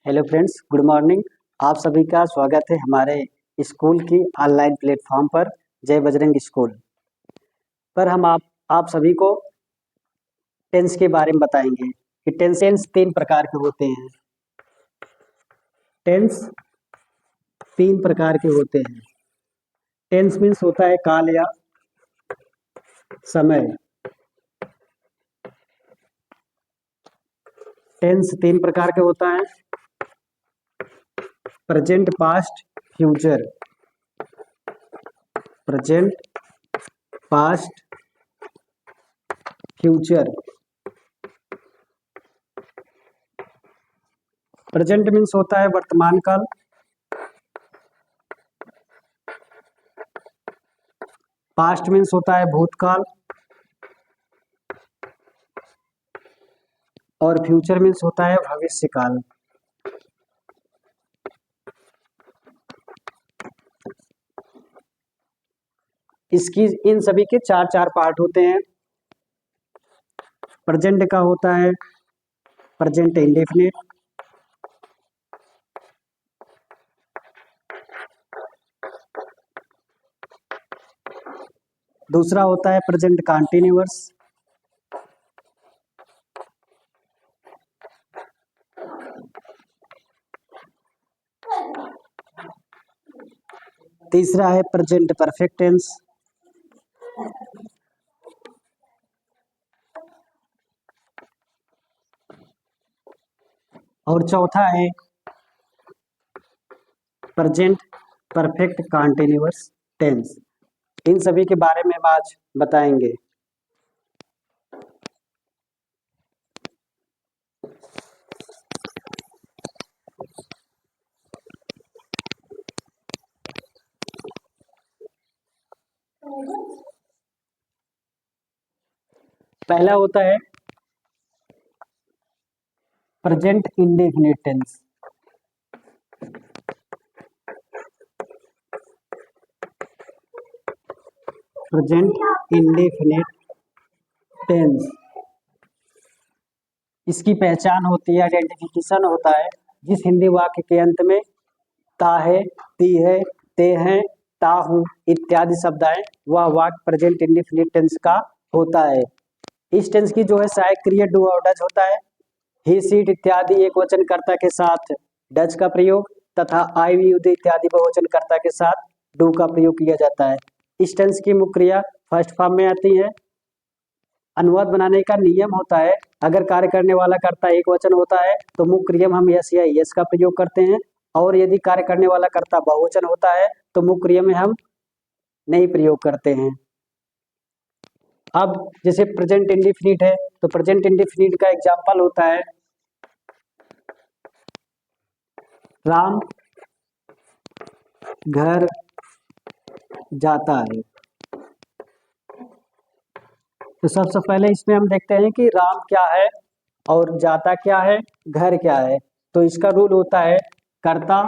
Hello friends, good morning. आप सभी का स्वागत है हमारे स्कूल की ऑनलाइन प्लेटफॉर्म पर जय बजरंग स्कूल पर हम आप सभी को टेंस के बारे में बताएंगे कि टेंस तीन प्रकार के होते हैं। टेंस तीन प्रकार के होते हैं। टेंस मीन्स होता है काल या समय। टेंस तीन प्रकार के होता है: present, past, future. Present, past, future. Present means होता है वर्तमान काल। पास्ट मीन्स होता है भूतकाल। और फ्यूचर मीन्स होता है भविष्य काल। इसकी इन सभी के चार चार पार्ट होते हैं। प्रेजेंट का होता है प्रेजेंट इंडेफिनिट। दूसरा होता है प्रेजेंट कंटीन्यूअस। तीसरा है प्रेजेंट परफेक्ट टेंस। और चौथा है प्रेजेंट परफेक्ट कंटीन्यूअस टेंस। इन सभी के बारे में हम आज बताएंगे। पहला होता है present indefinite tense. Present indefinite tense, इसकी पहचान होती है, आइडेंटिफिकेशन होता है जिस हिंदी वाक्य के अंत में ता है, ती है, ते हैं, ता हूं इत्यादि शब्द आए, वह वाक्य प्रेजेंट इंडेफिनिट टेंस का होता है। इस टेंस की जो है सहायक क्रिया डू और डज होता है। ही, सीट इत्यादि एक वचन कर्ता के साथ डज का प्रयोग तथा आई, वी, उदय इत्यादि बहुवचन कर्ता के साथ डू का प्रयोग किया जाता है। इस टेंस की मुख्य क्रिया फर्स्ट फॉर्म में आती है। अनुवाद बनाने का नियम होता है, अगर कार्य करने वाला कर्ता एक वचन होता है तो मुख्य क्रिया में हम यस या यस का प्रयोग करते हैं, और यदि कार्य करने वाला कर्ता बहुवचन होता है तो मुख्य क्रिया में हम नहीं प्रयोग करते हैं। अब जैसे प्रेजेंट इंडेफिनिट है तो प्रेजेंट इंडेफिनिट का एग्जांपल होता है राम घर जाता है। तो सबसे पहले इसमें हम देखते हैं कि राम क्या है और जाता क्या है, घर क्या है। तो इसका रूल होता है कर्ता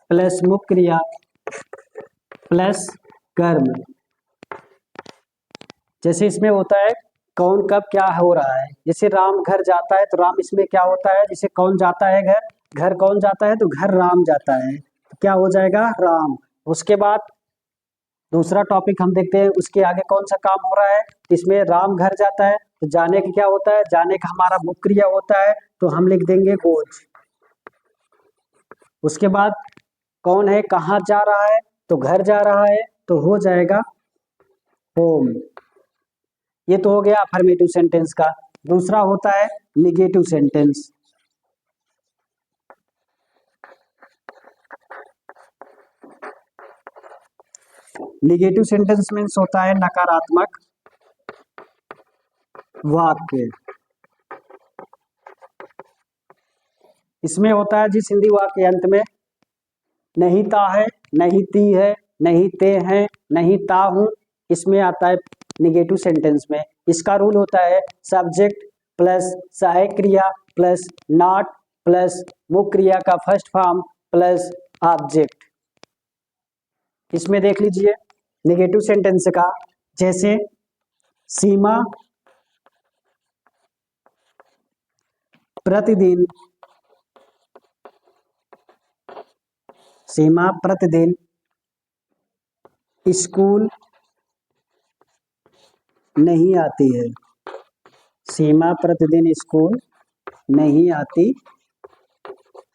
प्लस मुख्य क्रिया प्लस कर्म। जैसे इसमें होता है कौन कब क्या हो रहा है। जैसे राम घर जाता है तो राम इसमें क्या होता है, जैसे कौन जाता है घर, घर कौन जाता है तो घर राम जाता है, तो क्या हो जाएगा राम। उसके बाद दूसरा टॉपिक हम देखते हैं, उसके आगे कौन सा काम हो रहा है। इसमें राम घर जाता है तो जाने का क्या होता है, जाने का हमारा मुख्य क्रिया होता है तो हम लिख देंगे गोज। उसके बाद कौन है कहाँ जा रहा है तो घर जा रहा है तो हो जाएगा होम। ये तो हो गया अफर्मेटिव सेंटेंस का। दूसरा होता है negative sentence. Negative sentence means होता है नकारात्मक वाक्य। इसमें होता है जिस हिंदी वाक्य के अंत में नहीं ता है, नहीं ती है, नहीं ते हैं, नहीं ता हूं, इसमें आता है निगेटिव सेंटेंस में। इसका रूल होता है सब्जेक्ट प्लस सहायक क्रिया प्लस नॉट प्लस मुख्य क्रिया का फर्स्ट फॉर्म प्लस ऑब्जेक्ट। इसमें देख लीजिए निगेटिव सेंटेंस का, जैसे सीमा प्रतिदिन, सीमा प्रतिदिन स्कूल नहीं आती है। सीमा प्रतिदिन स्कूल नहीं आती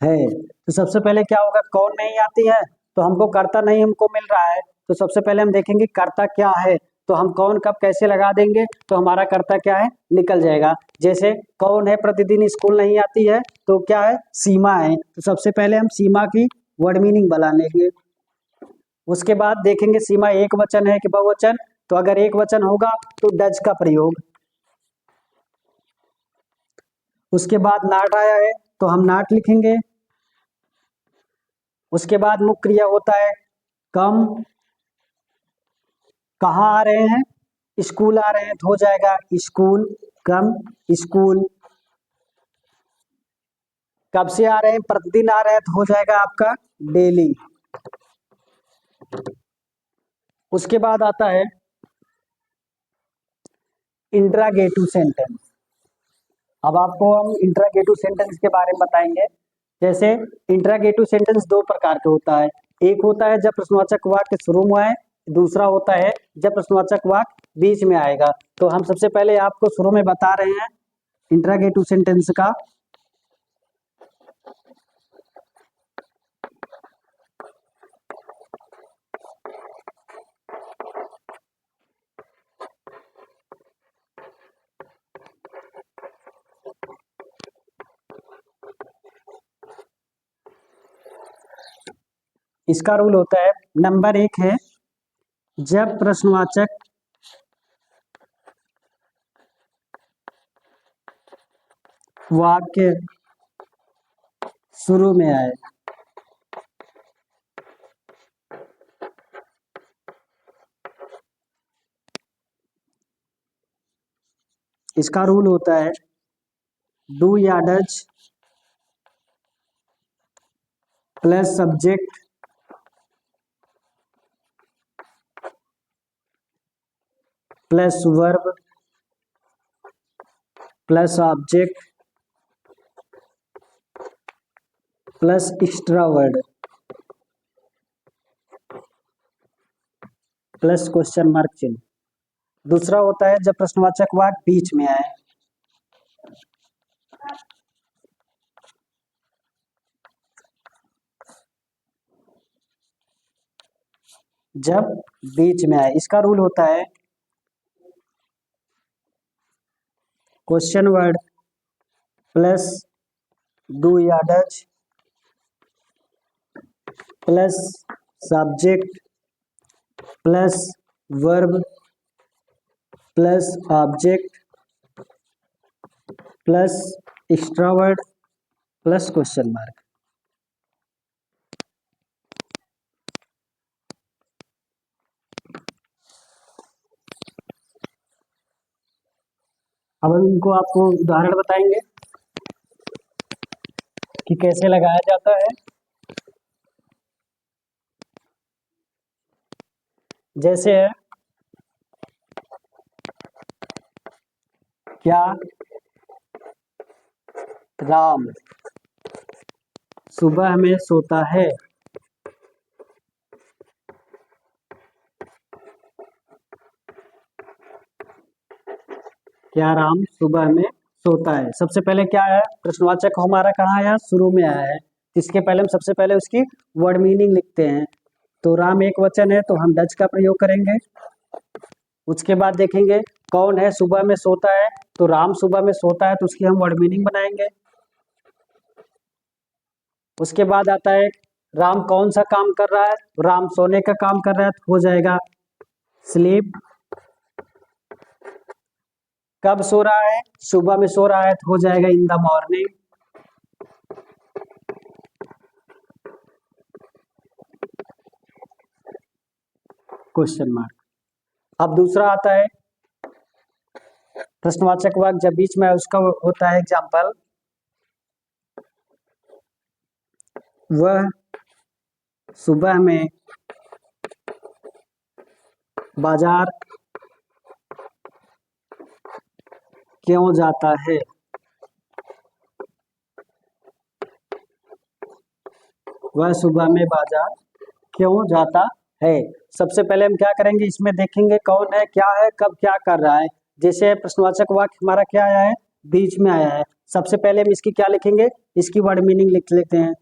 है। तो सबसे पहले क्या होगा, कौन नहीं आती है, तो हमको कर्ता नहीं हमको मिल रहा है, तो सबसे पहले हम देखेंगे कर्ता क्या है, तो हम कौन कब कैसे लगा देंगे, तो हमारा कर्ता क्या है निकल जाएगा। जैसे कौन है प्रतिदिन स्कूल नहीं आती है, तो क्या है सीमा है, तो सबसे पहले हम सीमा की वर्ड मीनिंग बना लेंगे। उसके बाद देखेंगे सीमा एक वचन है कि बहुवचन, तो अगर एक वचन होगा तो डज का प्रयोग। उसके बाद नाट आया है तो हम नाट लिखेंगे। उसके बाद मुख्य क्रिया होता है कम, कहाँ आ रहे हैं, स्कूल आ रहे हैं, तो हो जाएगा स्कूल, कम स्कूल। कब से आ रहे हैं, प्रतिदिन आ रहे हैं, तो हो जाएगा आपका डेली। उसके बाद आता है इंट्रागेटिव सेंटेंस। अब आपको हम इंट्रागेटिव सेंटेंस के बारे में बताएंगे। जैसे इंट्रागेटिव सेंटेंस दो प्रकार के होता है, एक होता है जब प्रश्नवाचक वाक्य शुरू में आए, दूसरा होता है जब प्रश्नवाचक वाक्य बीच में आएगा। तो हम सबसे पहले आपको शुरू में बता रहे हैं इंट्रागेटिव सेंटेंस का। इसका रूल होता है, नंबर एक है जब प्रश्नवाचक वाक्य शुरू में आए। इसका रूल होता है डू या does plus subject plus verb plus object plus extra word plus question mark चिन्ह। दूसरा होता है जब प्रश्नवाचक वाक्य बीच में आए। जब बीच में आए, इसका रूल होता है क्वेश्चन वर्ड प्लस डू या does plus subject plus verb plus object plus extra word plus question mark. अब हम इनको आपको उदाहरण बताएंगे कि कैसे लगाया जाता है। जैसे है क्या राम सुबह में सोता है। क्या राम सुबह में सोता है। सबसे पहले क्या है, प्रश्नवाचक हमारा कहाँ आया, शुरू में आया है, इसके पहले हम सबसे पहले उसकी वर्ड मीनिंग लिखते हैं। तो राम एक वचन है तो हम डज का प्रयोग करेंगे। उसके बाद देखेंगे कौन है सुबह में सोता है, तो राम सुबह में सोता है, तो उसकी हम वर्ड मीनिंग बनाएंगे। उसके बाद आता है राम कौन सा काम कर रहा है, राम सोने का काम कर रहा है, तो हो जाएगा स्लीप। कब सो रहा है, सुबह में सो रहा है, तो हो जाएगा इन द मॉर्निंग। Question mark. अब दूसरा आता है प्रश्नवाचक वाक्य जब बीच में है, उसका होता है एग्जाम्पल वह सुबह में बाजार क्यों जाता है। वह सुबह में बाजार क्यों जाता है। सबसे पहले हम क्या करेंगे, इसमें देखेंगे कौन है, क्या है, कब क्या कर रहा है। जैसे प्रश्नवाचक वाक्य हमारा क्या आया है, बीच में आया है। सबसे पहले हम इसकी क्या लिखेंगे, इसकी वर्ड मीनिंग लिख लेते हैं,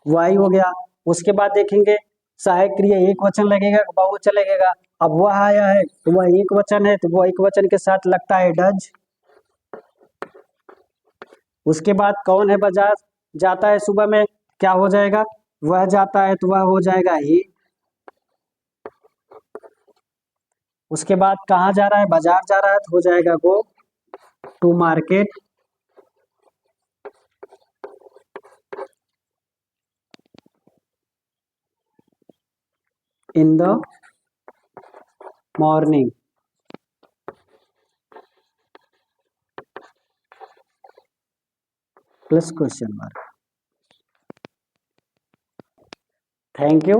वाई हो गया। उसके बाद देखेंगे सहायक क्रिया एक वचन लगेगा, बहुवचन लगेगा। अब वह आया है तो वह एक वचन है, तो वह एक वचन के साथ लगता है डज। उसके बाद कौन है बाजार जाता है सुबह में, क्या हो जाएगा, वह जाता है तो वह हो जाएगा ही। उसके बाद कहाँ जा रहा है, बाजार जा रहा है तो हो जाएगा go to market. In the morning. Plus question mark. Thank you.